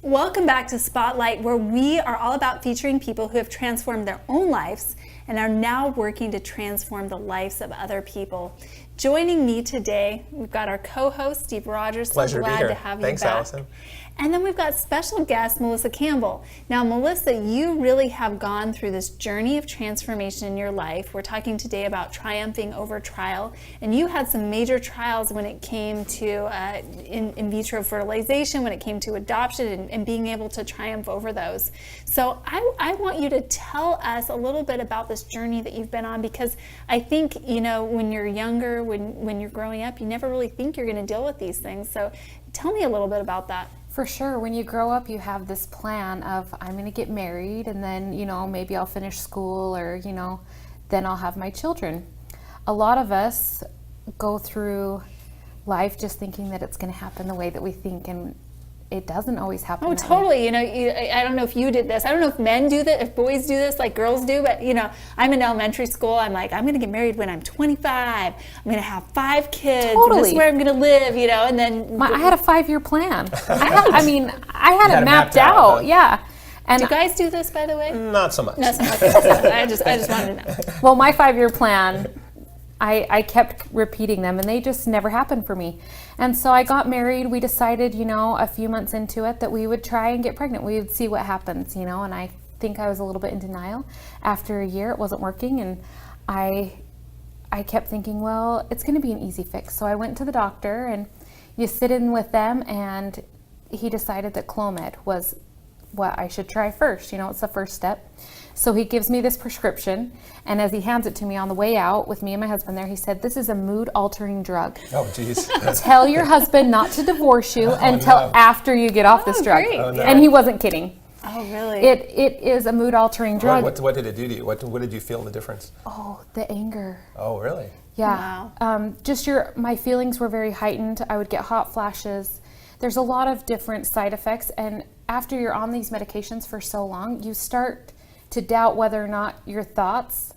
Welcome back to Spotlight, where we are all about featuring people who have transformed their own lives and are now working to transform the lives of other people. Joining me today, we've got our co-host, Steve Rogers. Pleasure so glad to be here. to have Thanks, you back. Allison. And then we've got special guest, Melissa Campbell. Now, Melissa, you really have gone through this journey of transformation in your life. We're talking today about triumphing over trial. And you had some major trials when it came to in vitro fertilization, when it came to adoption, and being able to triumph over those. So I want you to tell us a little bit about this journey that you've been on, because I think, you know, when you're younger, when you're growing up, you never really think you're going to deal with these things. So tell me a little bit about that. For sure. When you grow up, you have this plan of, I'm going to get married, and then, you know, maybe I'll finish school, or, you know, then I'll have my children. A lot of us go through life just thinking that it's going to happen the way that we think, and it doesn't always happen. Oh, totally. You know, I don't know if you did this. I don't know if men do that, if boys do this like girls do, but, you know, I'm in elementary school. I'm like, I'm going to get married when I'm 25. I'm going to have 5 kids. Totally. This is where I'm going to live, you know, and then... I had a 5-year plan. I had it mapped out. Huh? Yeah. And do you guys do this, by the way? Not so much. No, so much. I just wanted to know. Well, my 5-year plan, I kept repeating them, and they just never happened for me. And so I got married. We decided, you know, a few months into it that we would try and get pregnant. We would see what happens, you know, and I think I was a little bit in denial. After a year, it wasn't working, and I kept thinking, well, it's going to be an easy fix. So I went to the doctor, and you sit in with them, and he decided that Clomid was what I should try first. You know, it's the first step. So he gives me this prescription, and as he hands it to me on the way out with me and my husband there, he said, "This is a mood-altering drug. Oh, geez. Tell your husband not to divorce you until after you get off this drug." Great. Oh, no. And he wasn't kidding. Oh, really? It is a mood-altering drug. What did it do to you? What did you feel in the difference? Oh, the anger. Oh, really? Yeah. Wow. My feelings were very heightened. I would get hot flashes. There's a lot of different side effects, and after you're on these medications for so long, you start to doubt whether or not your thoughts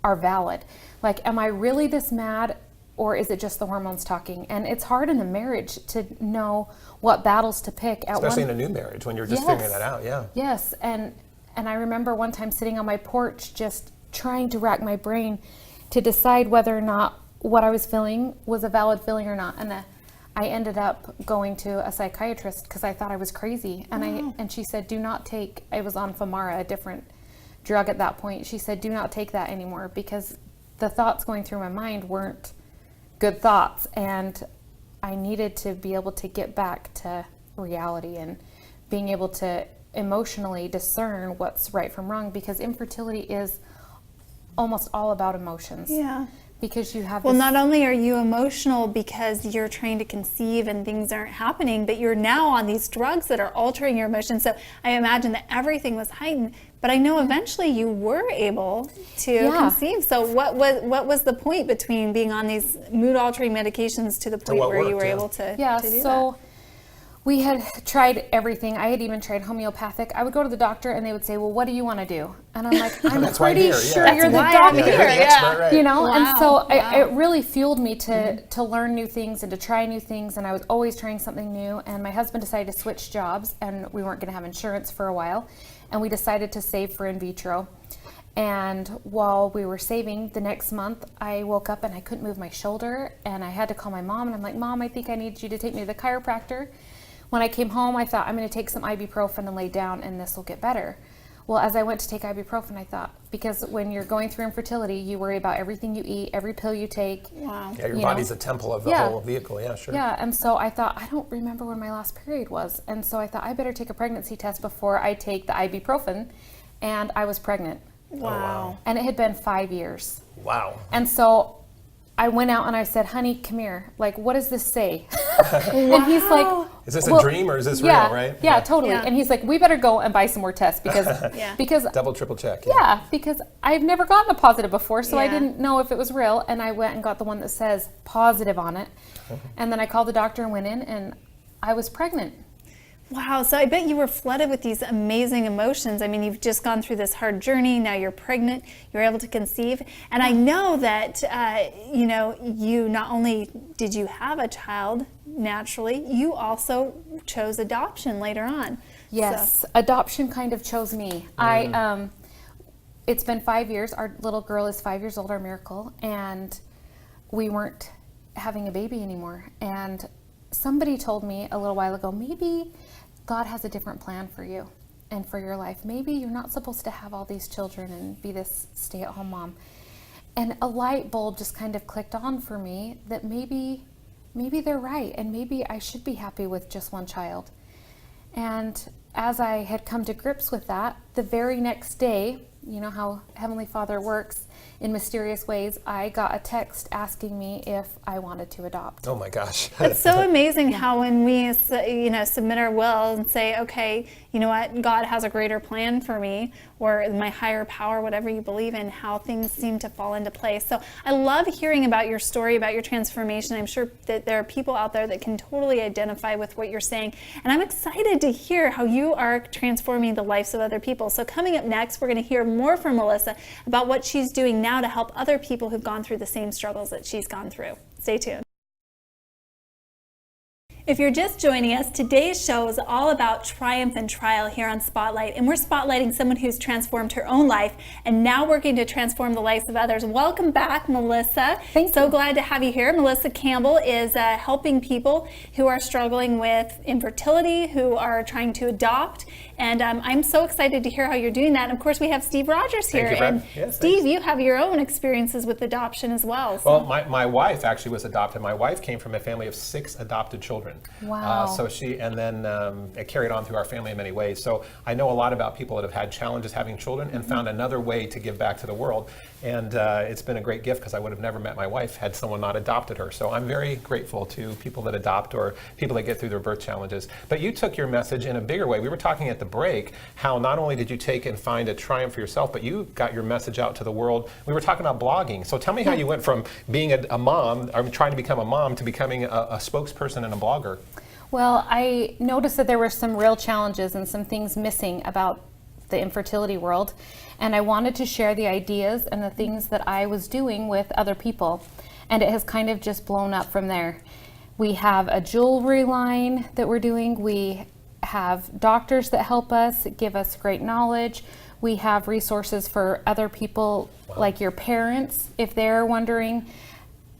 are valid. Like, am I really this mad, or is it just the hormones talking? And it's hard in a marriage to know what battles to pick. Especially in a new marriage when you're just figuring that out, yeah. Yes, and I remember one time sitting on my porch just trying to rack my brain to decide whether or not what I was feeling was a valid feeling or not. And I ended up going to a psychiatrist because I thought I was crazy. And she said, do not take, I was on Femara, a different drug at that point. She said, do not take that anymore, because the thoughts going through my mind weren't good thoughts. And I needed to be able to get back to reality and being able to emotionally discern what's right from wrong, because infertility is almost all about emotions. Yeah. Because you have Well, not only are you emotional because you're trying to conceive and things aren't happening, but you're now on these drugs that are altering your emotions. So I imagine that everything was heightened, but I know eventually you were able to conceive. So what was the point between being on these mood-altering medications to the point where you were able to do that? We had tried everything. I had even tried homeopathic. I would go to the doctor and they would say, well, what do you want to do? And I'm like, I'm pretty sure you're the doctor. Right. You know, and so it really fueled me to learn new things and to try new things. And I was always trying something new. And my husband decided to switch jobs, and we weren't going to have insurance for a while. And we decided to save for in vitro. And while we were saving, the next month I woke up and I couldn't move my shoulder, and I had to call my mom, and I'm like, Mom, I think I need you to take me to the chiropractor. When I came home, I thought, I'm going to take some ibuprofen and lay down, and this will get better. Well, as I went to take ibuprofen, I thought, because when you're going through infertility, you worry about everything you eat, every pill you take. Wow. Yeah, your body's a temple of the whole vehicle. Yeah, sure. Yeah, and so I thought, I don't remember when my last period was. And so I thought, I better take a pregnancy test before I take the ibuprofen. And I was pregnant. Wow. And it had been 5 years. Wow. And so I went out and I said, honey, come here. Like, what does this say? And he's like, is this a dream or is this real, right? Yeah, totally. Yeah. And he's like, we better go and buy some more tests because double, triple check. Yeah, because I've never gotten a positive before, so I didn't know if it was real. And I went and got the one that says positive on it. And then I called the doctor and went in, and I was pregnant. Wow, so I bet you were flooded with these amazing emotions. I mean, you've just gone through this hard journey, now you're pregnant, you're able to conceive. And I know that, you not only did you have a child naturally, you also chose adoption later on. Yes, so. Adoption kind of chose me. It's been 5 years, our little girl is 5 years old, our Miracle, and we weren't having a baby anymore. And somebody told me a little while ago, maybe God has a different plan for you and for your life. Maybe you're not supposed to have all these children and be this stay-at-home mom. And a light bulb just kind of clicked on for me that maybe they're right, and maybe I should be happy with just one child. And as I had come to grips with that, the very next day, you know how Heavenly Father works in mysterious ways, I got a text asking me if I wanted to adopt. Oh my gosh. It's so amazing how when we submit our will and say, okay, you know what, God has a greater plan for me, or my higher power, whatever you believe in, how things seem to fall into place. So I love hearing about your story, about your transformation. I'm sure that there are people out there that can totally identify with what you're saying. And I'm excited to hear how you are transforming the lives of other people. So coming up next, we're going to hear more from Melissa about what she's doing now to help other people who've gone through the same struggles that she's gone through. Stay tuned. If you're just joining us, today's show is all about triumph and trial here on Spotlight, and we're spotlighting someone who's transformed her own life and now working to transform the lives of others. Welcome back, Melissa. So glad to have you here. Melissa Campbell is helping people who are struggling with infertility, who are trying to adopt, and I'm so excited to hear how you're doing that. And of course, we have Steve Rogers here. Thank you, and yes, Steve, thanks. You have your own experiences with adoption as well. So. Well, my wife actually was adopted. My wife came from a family of 6 adopted children. Wow. It carried on through our family in many ways. So I know a lot about people that have had challenges having children and found another way to give back to the world. And it's been a great gift because I would have never met my wife had someone not adopted her. So I'm very grateful to people that adopt or people that get through their birth challenges. But you took your message in a bigger way. We were talking at the break how not only did you take and find a triumph for yourself, but you got your message out to the world. We were talking about blogging. So tell me how you went from being a mom, or trying to become a mom, to becoming a spokesperson and a blogger. Well, I noticed that there were some real challenges and some things missing about the infertility world, and I wanted to share the ideas and the things that I was doing with other people, and it has kind of just blown up from there. We have a jewelry line that we're doing. We have doctors that help us, give us great knowledge. We have resources for other people, like your parents, if they're wondering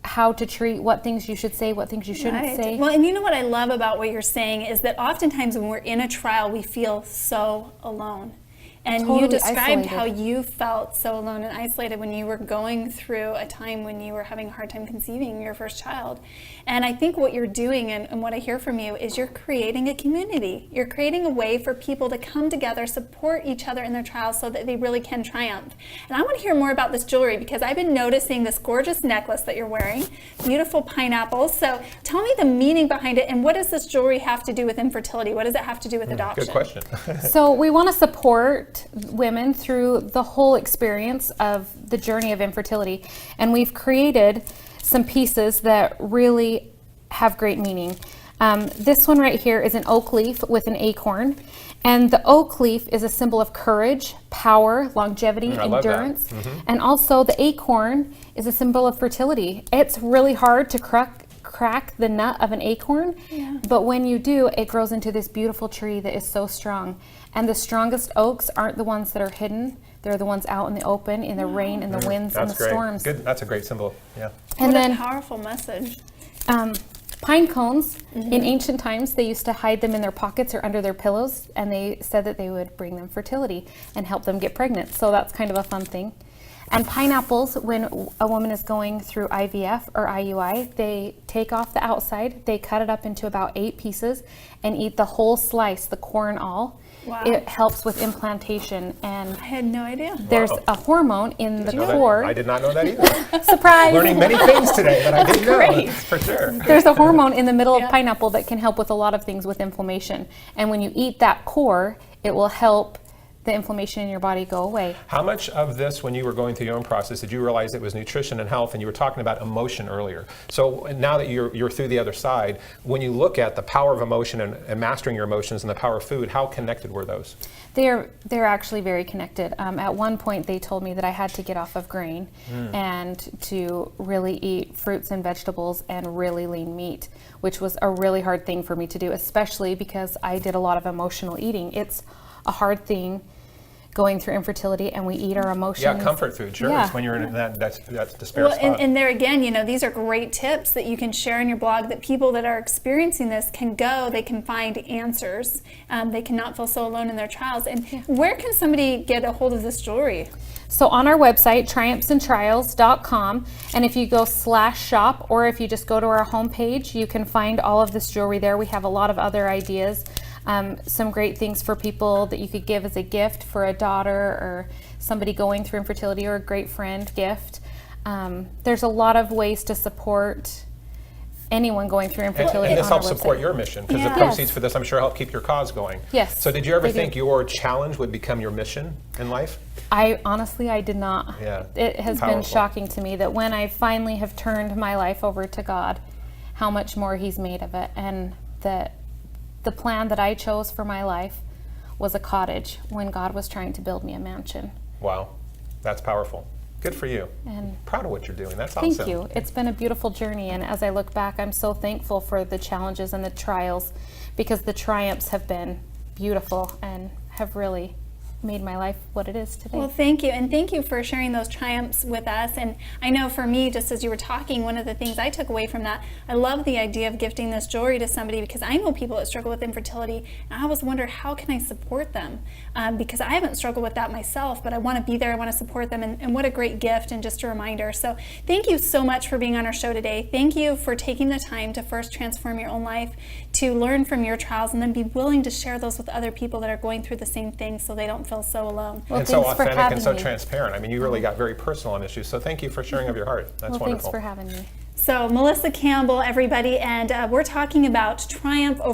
how to treat, what things you should say, what things you shouldn't say. Well, and you know what I love about what you're saying is that oftentimes when we're in a trial, we feel so alone. And totally you described isolated. how you felt so alone and isolated when you were going through a time when you were having a hard time conceiving your first child. And I think what you're doing and what I hear from you is you're creating a community. You're creating a way for people to come together, support each other in their trials so that they really can triumph. And I want to hear more about this jewelry because I've been noticing this gorgeous necklace that you're wearing, beautiful pineapples. So tell me the meaning behind it and what does this jewelry have to do with infertility? What does it have to do with adoption? Good question. So we want to support women through the whole experience of the journey of infertility, and we've created some pieces that really have great meaning. This one right here is an oak leaf with an acorn, and the oak leaf is a symbol of courage, power, longevity, endurance, and also the acorn is a symbol of fertility. It's really hard to crack the nut of an acorn, but when you do, it grows into this beautiful tree that is so strong. And the strongest oaks aren't the ones that are hidden. They're the ones out in the open, in the rain and the winds and the storms. Good. That's a great symbol. Yeah. And what a powerful message. Pine cones, in ancient times, they used to hide them in their pockets or under their pillows, and they said that they would bring them fertility and help them get pregnant. So that's kind of a fun thing. And pineapples, when a woman is going through IVF or IUI, they take off the outside, they cut it up into about 8 pieces and eat the whole slice, the core and all. Wow. It helps with implantation, and I had no idea. there's a hormone in the core. I did not know that either. Surprise! Learning many things today that I didn't know. Great. For sure. There's a hormone in the middle of pineapple that can help with a lot of things with inflammation. And when you eat that core, it will help the inflammation in your body go away. How much of this, when you were going through your own process, did you realize it was nutrition and health? And you were talking about emotion earlier. So now that you're through the other side, when you look at the power of emotion and mastering your emotions and the power of food, how connected were those? They're actually very connected. At one point, they told me that I had to get off of grain and to really eat fruits and vegetables and really lean meat, which was a really hard thing for me to do, especially because I did a lot of emotional eating. It's a hard thing going through infertility, and we eat our emotions. Yeah, comfort food, sure. Yeah. It's when you're in that's despair Well, spot. and there again, these are great tips that you can share in your blog that people that are experiencing this can go, they can find answers. They cannot feel so alone in their trials. And where can somebody get a hold of this jewelry? So on our website, triumphsandtrials.com, and if you go /shop, or if you just go to our homepage, you can find all of this jewelry there. We have a lot of other ideas. Some great things for people that you could give as a gift for a daughter or somebody going through infertility, or a great friend gift. There's a lot of ways to support anyone going through infertility. And this on our helps support website. your mission, because Yeah. the proceeds for this, I'm sure, help keep your cause going. Yes, So did you ever they do. think your challenge would become your mission in life? I did not. Yeah, It has been powerful. shocking to me that when I finally have turned my life over to God, how much more He's made of it, and that the plan that I chose for my life was a cottage when God was trying to build me a mansion. Wow, that's powerful. Good for you. And Proud of what you're doing. That's awesome. thank you. It's been a beautiful journey, and as I look back, I'm so thankful for the challenges and the trials, because the triumphs have been beautiful and have really made my life what it is today. Well, thank you. And thank you for sharing those triumphs with us. And I know for me, just as you were talking, one of the things I took away from that, I love the idea of gifting this jewelry to somebody, because I know people that struggle with infertility, and I always wonder, how can I support them? Because I haven't struggled with that myself, but I want to be there, I want to support them, and what a great gift and just a reminder. So thank you so much for being on our show today. Thank you for taking the time to first transform your own life, to learn from your trials, and then be willing to share those with other people that are going through the same thing, so they don't feel so alone. Well, And so thanks for authentic having and so me. transparent. I mean, you really got very personal on issues. So thank you for sharing of your heart. That's Well, wonderful. thanks for having me. So Melissa Campbell, everybody, and we're talking about triumph over